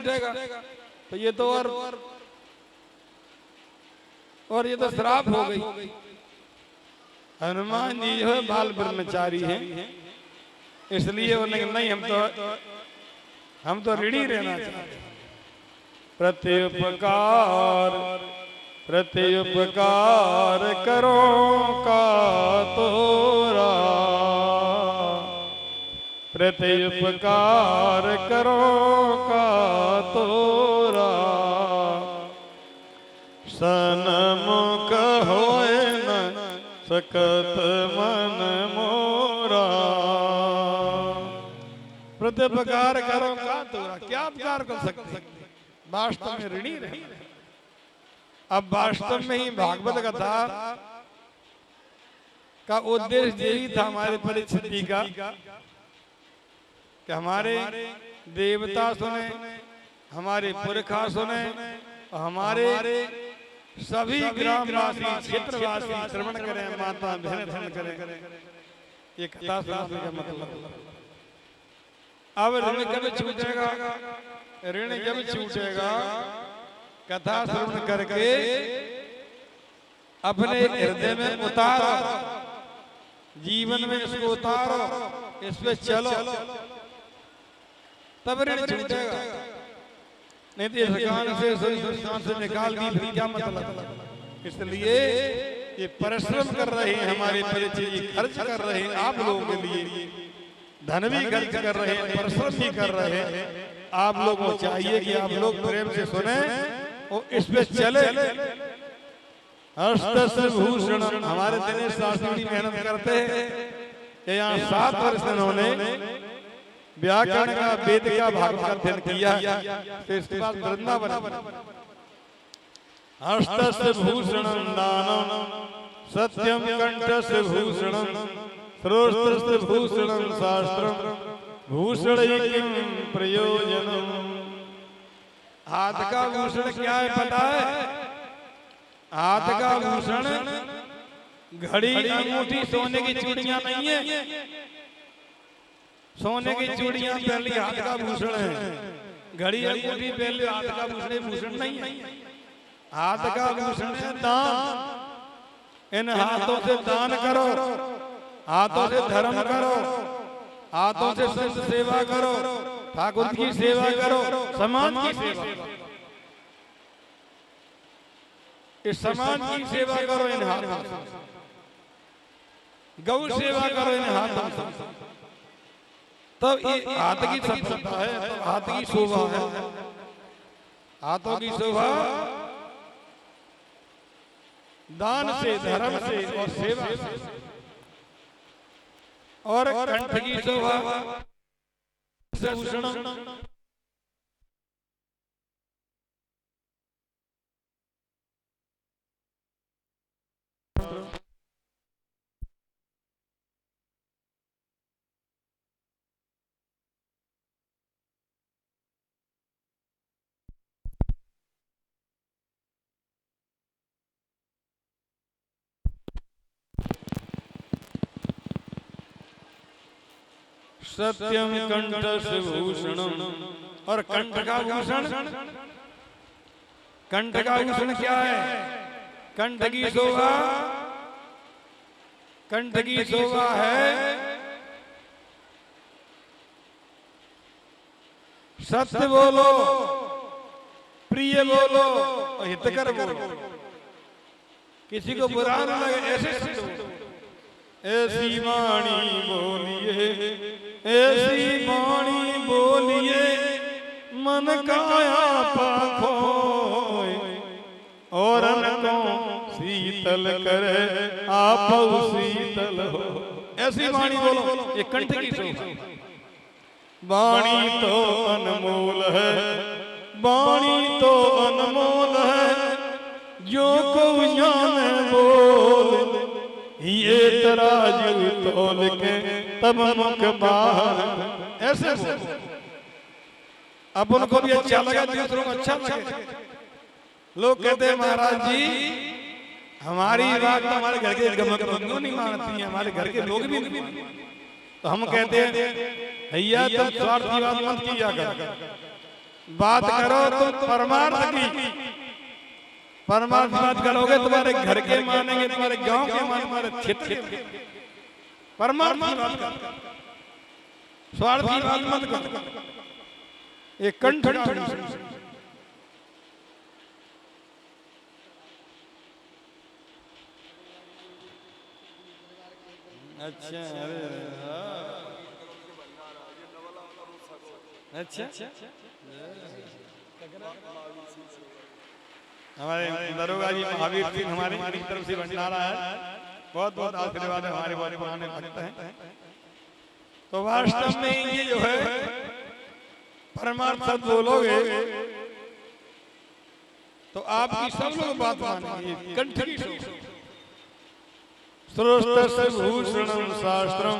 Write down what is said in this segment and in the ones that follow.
छूटेगा। तो ये तो और ये तो श्राप हो गई। हनुमान जी जो है बाल ब्रह्मचारी हैं, इसलिए उन्होंने नहीं हम तो ऋणी रहना चाहते। प्रत्युपकार करो का तोरा, प्रत्युपकार करो का तोरा, सनमुख होए न सकत मन मोरा। प्रत्युपकार करो का तोरा, क्या उपकार कर सकते, वास्तव में ऋणी रहे। अब वास्तव में ही भागवत कथा का उद्देश्य यही था हमारे परीक्षित जी का, कि हमारे देवता सुने, हमारे पुरखा सुने, और हमारे सभी ग्रामवासी क्षेत्रवासी श्रवण करें, माता बहन श्रवण करें। ये कथा सुनने का मतलब। अब ऋण कब छूटेगा? ऋण जब छूटेगा कथा श्रवण करके अपने हृदय में उतारो, जीवन में इसको उतारो, इस पे चलो, तब ऋण छूटेगा। नहीं तो इस से निकाल दी फिर क्या मतलब। इसलिए ये परिश्रम कर रहे हैं हमारे परिचय जी, खर्च कर रहे हैं आप लोगों के लिए, धन भी खर्च कर रहे हैं, परिश्रम भी कर रहे हैं। आप लोगों को चाहिए कि आप लोग प्रेम से सुने और इस पे चले। हस्तभूषण हमारे दिनेश शास्त्री मेहनत करते हैं। यहाँ 7 वर्ष इन्होंने व्याकरण का, वेद का, भागवत का अध्ययन किया। फिर इसके बाद वृंदावन। हस्तभूषण दानम सत्यम कंठभूषणम श्रोत्रभूषणम शास्त्रम भूषण प्रयोजनम। हाथ का भूषण क्या है पता है? हाथ का भूषण घड़ी, अंगूठी, सोने की चूड़ियां नहीं है। सोने की चूड़ियां पहले हाथ का भूषण है, घड़ी अंगूठी पहले हाथ का भूषण नहीं है। हाथ का भूषण है दान। इन हाथों से दान करो, हाथों से धर्म करो, हाथों से संत सेवा करो, ठाकुर की सेवा करो, समाज की सेवा करो। इस समाज की सेवा करो इन हाथों से, गौ सेवा करो इन हाथों से। तब ये हाथ की सफलता है, तब हाथ की शोभा है। हाथों की शोभा दान से, धर्म से और सेवा से। और कंठ की शोभा भूषण सत्यम कंठभूषणम। और कंठ का भूषण, कंठ का भूषण क्या है? कंठ की शोभा, कंठ की शोभा है सत्य बोलो, प्रिय बोलो और हितकर बोलो, किसी को बुरा न लगे ऐसे शब्द बोलो। ऐसी वाणी बोलिए, ऐसी वाणी बोलिए, मन काया पाखोय, और अनको शीतल करे आप शीतल हो। ऐसी वाणी बोलो, ये कंठ की शोभा। वाणी तो अनमोल है, वाणी तो अनमोल है, जो को जाने बोल, ये तराजू तोल के तब मुख बाहर। ऐसे बोलो, अब उनको भी अच्छा लगा, दूसरों को अच्छा लगे। लोग कहते हैं महाराज जी हमारी बात तो हमारे घर के गमक क्यों नहीं मानती है, हमारे घर के लोग भी नहीं मानते। तो हम कहते हैं भैया तुम स्वार्थी बात मत किया कर, बात करो तुम परमार्थ की, परमार्थ बात करोगे तुम्हारे घर के मानेंगे, तुम्हारे गांव के मानेंगे, तुम्हारे क्षेत्र के। परमार्थ की बात करो, स्वार्थ की बात मत करो। एक कंठ अच्छा, अरे अच्छा, हमारे दरोगा जी महावीर सिंह हमारी तरफ से भंडारा है, बहुत बहुत आशीर्वाद है, हमारे बारे पुराने भक्त हैं। तो वास्तव में ये जो है परमार्थ शब्द बोलोगे तो आपकी सब लोग बात मानेंगे। कंठ की श्रोत्रस्य भूषणं शास्त्रम,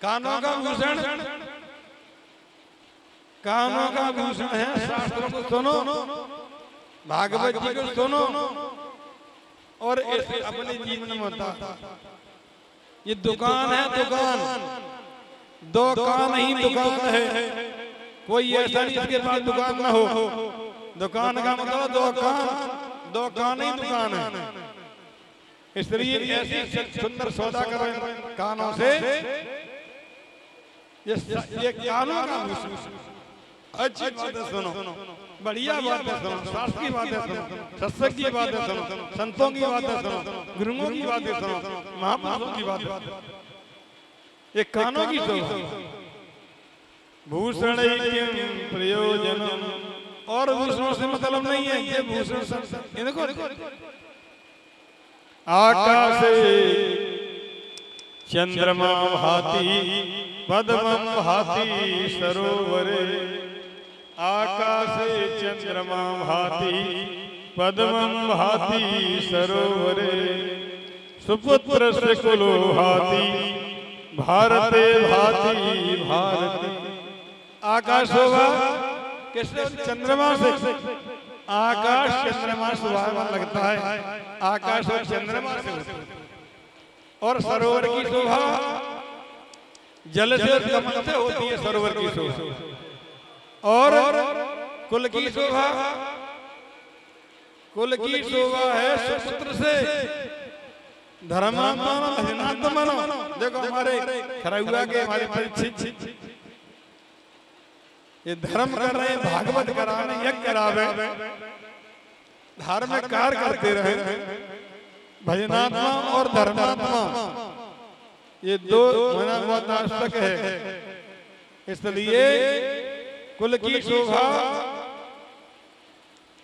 कानों का भूषण, कानों का भूषण है शास्त्रों को सुनो, भागवत जी को सुनो और इसे अपने जीवन में उतारो। ये दुकान है, दुकान दो कान ही दुकान है, कोई ऐसा नहीं इसके पास दुकान ना हो। दुकान का मतलब दो कान ही दुकान है। इसलिए ऐसी सुंदर सौदा करो कानों से, ये कानों का भूषण। अच्छी बातें सुनो, बढ़िया बातें सुनो, शास्त्र की बातें सुनो, सत्संग की बातें सुनो, संतों की बातें सुनो, गुरुओं की बातें सुनो, महापुरुषों की बातें। ये कानों की शोभा। भूषण प्रयोजन, और भूषणों से मतलब नहीं है, ये भूषण इनको आकाशे चंद्रमा भाति पद्मं भाति सरोवरे, आकाशे चंद्रमा भाति पद्मं भाति सरोवरे, सुपुत्रस्य कुलो भाति भारते भाति भारती। आकाश शोभा किससे? चंद्रमा से। आकाश चंद्रमा शोभावान लगता है, आकाश और चंद्रमा से। और सरोवर की शोभा जल से और कमल से होती है, सरोवर की शोभा। और कुल की शोभा, कुल की शोभा है सुपुत्र से। धर्मात्मा भजनात्मा, देखो हमारे खरौआ के हमारे परीक्षित ये धर्म कर रहे हैं, भागवत कराने, यज्ञ करावे, धार्मिक कार्य करते रहे। भजनात्मा और धर्मात्मा ये दो होना बहुत आवश्यक है। इसलिए कुल की शोभा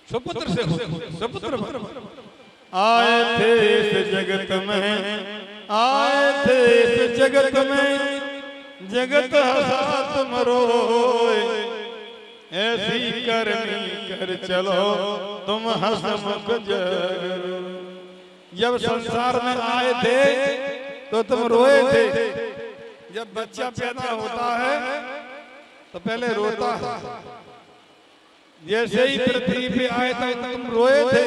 सुपुत्र से हो। सुपुत्र आए थे इस जगत में, आए थे इस जगत में, जगत हंसा तुम रोए, ऐसी करनी कर चलो तुम हंसमुख जगरो। जब संसार में आए थे तो तुम रोए थे। जब बच्चा पैदा होता है तो पहले रोता है। जैसे ही पृथ्वी पे आए थे तुम रोए थे,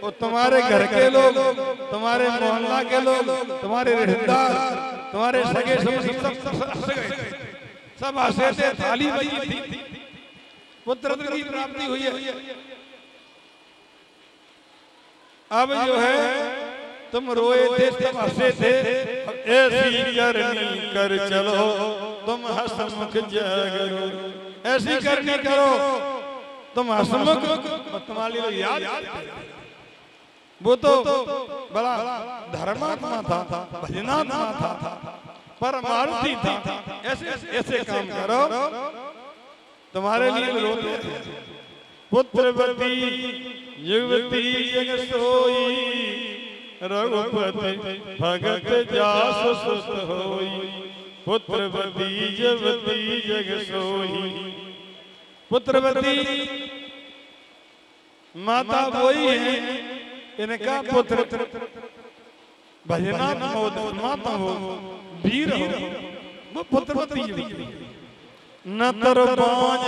और तुम्हारे घर के लोग, तुम्हारे मोहल्ला के लोग, तुम्हारे रिश्तेदार, तुम्हारे सगे सब हंसे थे, थाली बजी थी, पुत्र की प्राप्ति हुई है। अब जो है तुम रोए थे, सब हंसे थे, ऐसी करनी कर चलो तुम हंसमुख जगरो। ऐसी करनी करो तुम हंसमुख। तुम्हारे लिए याद, वो तो बड़ा धर्मात्मा था, भजनात्मा था, परमार्थी था। ऐसे ऐसे काम करो, तुम्हारे लिए रोते थे। पुत्रवती युवती जग सोई, रघुपति भगत जास सुत होई। पुत्रवती युवती जग सोई। पुत्रवती माता वही है, इनका पुत्र भजनात्मा हो, वीर हो, वो पुत्रवती युवती। न तर बाज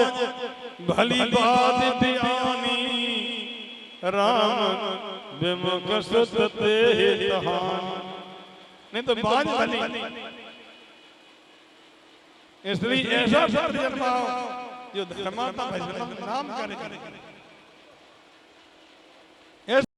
भली बात ध्यानी, राम विमुख सुत ते तहानी। नहीं तो बाज भली, इसलिए ऐसा शब्द जन्माओ जो धर्मात्मा भजन नाम करे